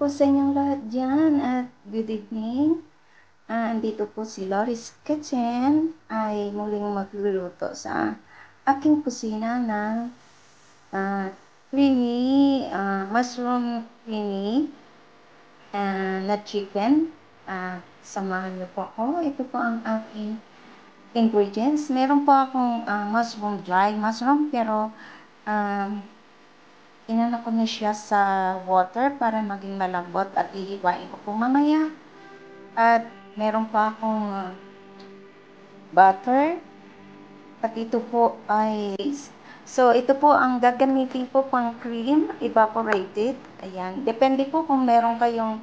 po sa inyong lahat dyan at good evening. Andito po si Loris Kitchen ay muling magluluto sa aking kusina ng creamy, mushroom creamy na chicken. Samahan niyo po ako. Ito po ang aking ingredients. Meron po akong mushroom, dry mushroom, pero inano ko na siya sa water para maging malambot at ihiwain ko po mamaya. At meron pa akong butter. At ito po ay so ito po ang gagamitin po pang cream, evaporated. Ayan. Depende po kung meron kayong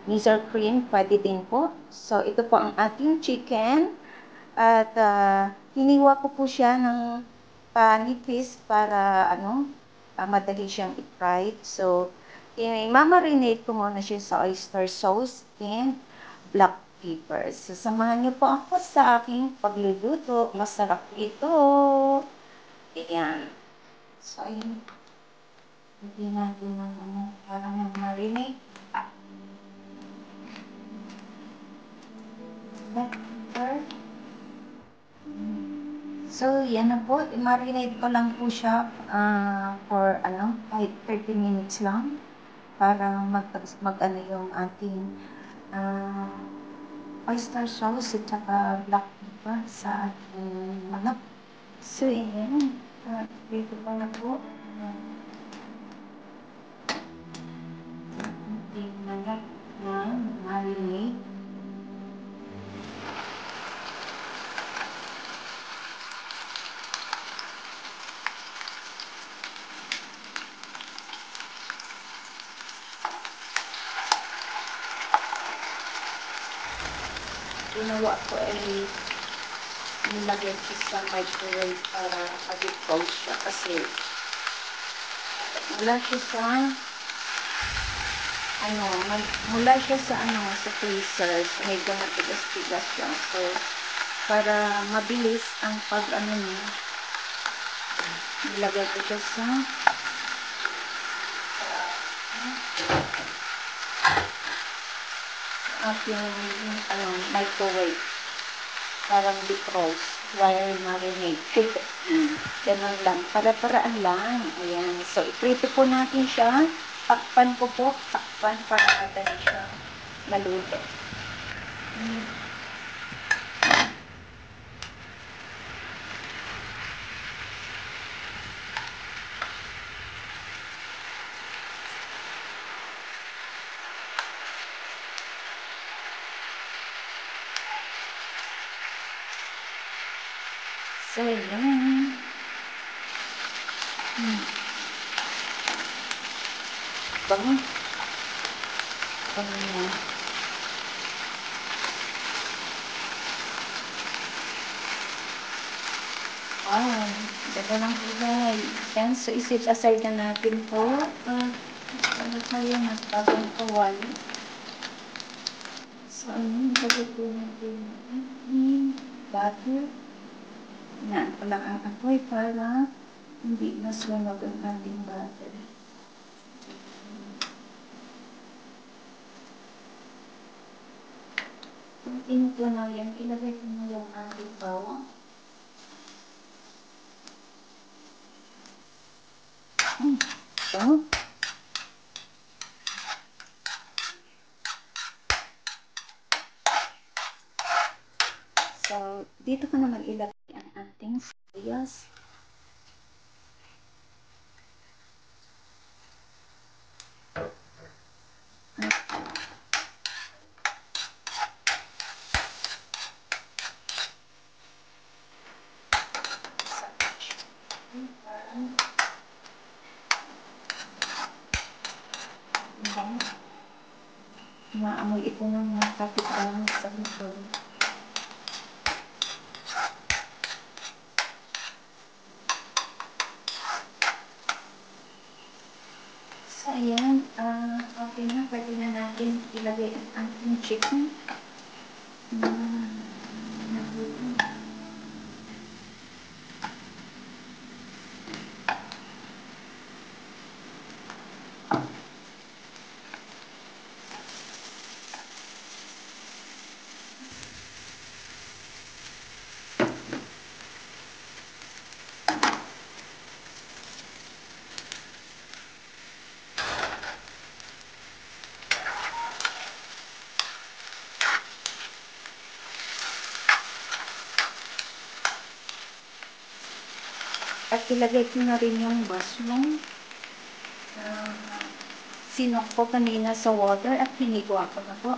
Mizar cream, pwede din po. So ito po ang ating chicken. At hiniwa ko po siya ng panipis para madali siyang i-fry. So, i-marinate ko muna siya sa oyster sauce and black pepper. So, samahan niyo po ako sa aking pagluluto. Masarap ito. Ayan. So, ayun. Hindi natin parang marinate. Black pepper. So, yan na po. I-marinate ko lang po siya for kahit 30 minutes lang para mag-ano yung ating oyster sauce at saka black pepper sa ating manok. So, yan. Dito pa na po. Ating manok na marinate. Ginawa ko ay nilagay ko sa microwave para mag-defrost siya kasi mula siya sa freezer, medyo matigas-tigas siya. So, para mabilis ang niya, nilagay ko siya sa ating microwave. Parang defrost while marinate. Ganun lang. Para-paraan lang. Ayan. So, iprito po natin siya. Takpan ko po. Takpan para madali siya maluto. So, yan. Bango. Bango yan. Wow. Ganda ng kulay. Yan. So, isit aside na natin po. Ano tayo na bagong kawali. So, bagay po natin butter. Yan. Walang ang apoy para hindi mas lumag ang ating butter. Kung tinutunaw yan, ilagay ko na yung ating bawang. Ito. So, dito ko naman ilagay ang ating sibuyas. Maamoy ito ng mga kapitbahay sa likod. So, ayan. Okay na. Pwede na natin ilagay ang ating chicken. At ilagay ko na rin yung mushroom. Sinok ko kanina sa water at hinigwa ko na po.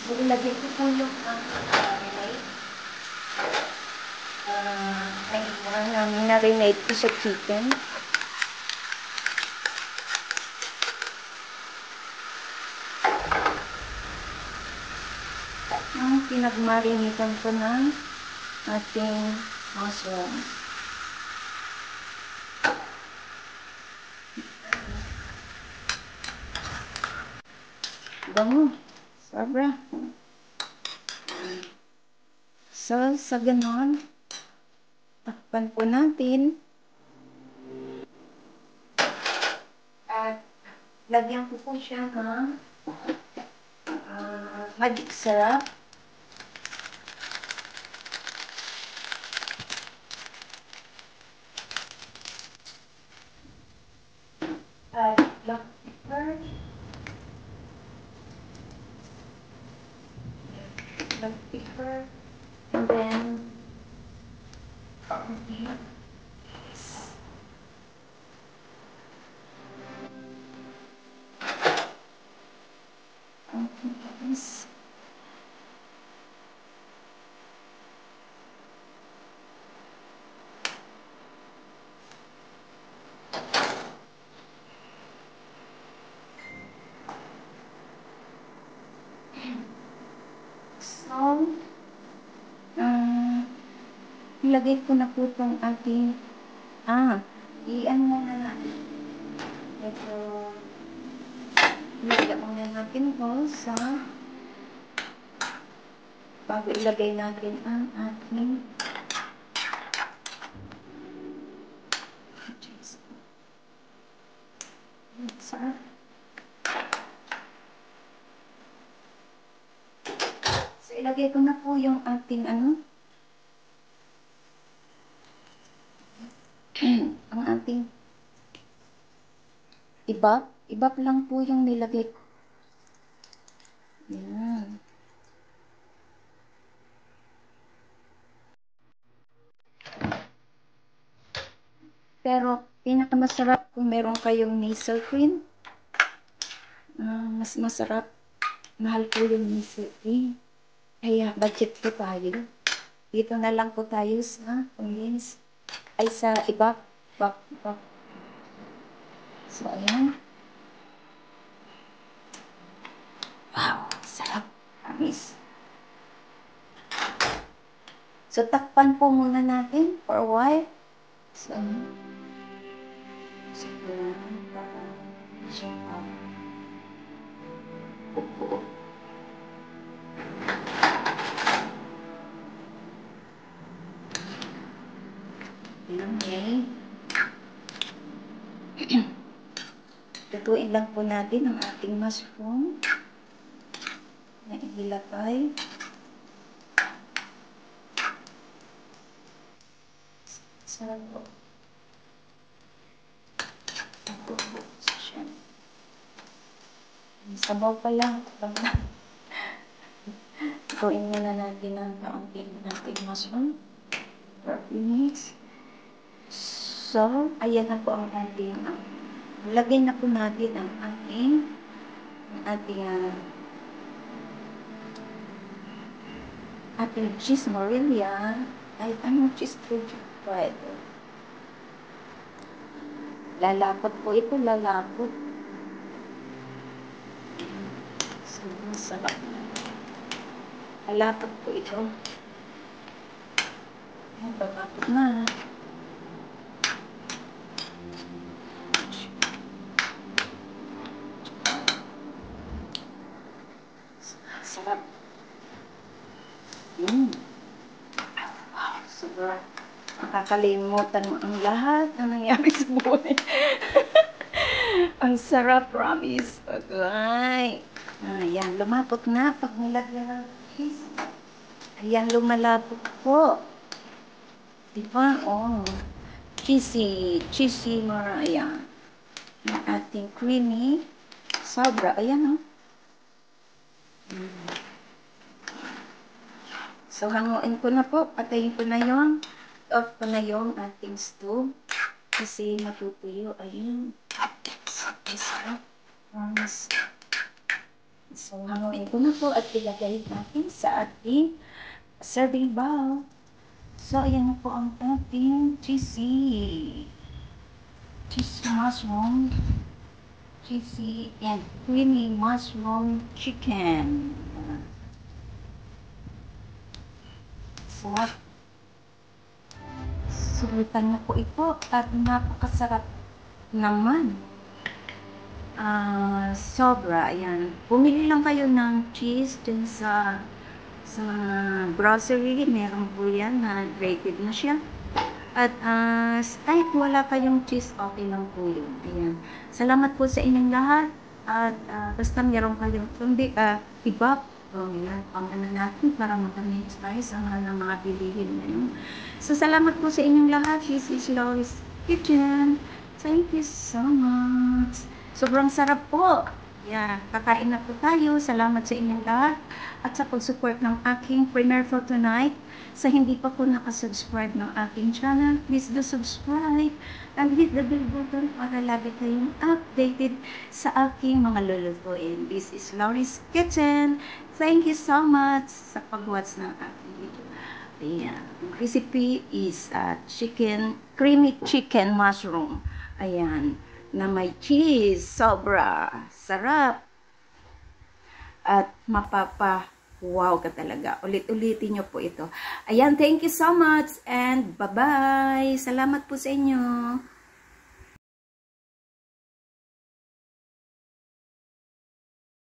So, ilagay ko po yung marinade. Marinade ko sa chicken. Ang pinagmarinitan ko ng ating mushroom. Bango. Sobra. So, sa ganon, takpan po natin. At lagyan ko po siya ng magic syrup. At black pepper. Black pepper. And then, this. So, ilagay ko na po itong ating, iyan muna natin. Ito, ilagay muna natin po sa, bago ilagay natin ang ating, so, ilagay ko na po yung ating ang ating ibap lang po yung nilagay ko. Yan. Pero pinakamasarap kung meron kayong nasal cream. Mas masarap. Mahal po yung nasal cream. Kaya budget po tayo. Dito na lang po tayo sa convince. Ay sa ibap. Ibap. So, ayan. Wow, sarap. Amis. So, takpan po muna natin for a while. So, okay. Lutuin lang po natin ang ating mushroom na ilagay. Sarap po. Sabaw pa lang. Lutuin muna natin ang kaunting nating mushroom for a few minutes. So, ayan na po ang ating lagay na po natin ang ating cheese morilla. Ay, cheese fried. Lalapot po ito, lalapot. So, sarap. Lalapot po ito. Ayan, lalapot na. Sarap. Wow, sobra. Nakakalimutan mo ang lahat na nangyari sa buhay. Ang sarap, promise. Agay. Ayan, lumapot na pag nilagyan ng cheese. Ayan, lumalapot po. Diba? Oh. Cheesy. Cheesy mara. Ayan. Yung ating creamy. Sobra. Ayan, oh. So, hanguin ko na po. Patayin ko na yung off ko na yung ating stove. Kasi matutuyo. Ayun. So, hanguin ko na po at ilagay natin sa ating serving bowl. So, ayan na po ang ating cheesy mushroom. Cheesy and creamy mushroom chicken. Sarap. Subukan mo po ito at napakasarap naman. Sobra. Ayan. Bumili lang kayo ng cheese dun sa grocery. Meron po yan na grated na siya. At kahit wala kayong cheese, okay lang po yun. Ayan. Salamat po sa inyong lahat. At basta meron kayong kundi iba. Yan, ang natin para matamit spice ang ng mga bilihin na yun. So, salamat po sa inyong lahat. This is Lois Kitchen. Thank you so much. Sobrang sarap po. Yeah, kakain na po tayo. Salamat sa inyong lahat. At sa pag-support ng aking premiere for tonight. Sa hindi pa po nakasubscribe ng aking channel, please do subscribe. And hit the bell button para lagi kayong updated sa aking mga lulutuin. This is Loris Kitchen. Thank you so much sa pag-watch ng aking video. Ayan. Recipe is creamy chicken mushroom. Ayan. Na may cheese. Sobra. Sarap. At wow ka talaga. Ulit-ulitin nyo po ito. Ayan. Thank you so much. And bye-bye. Salamat po sa inyo.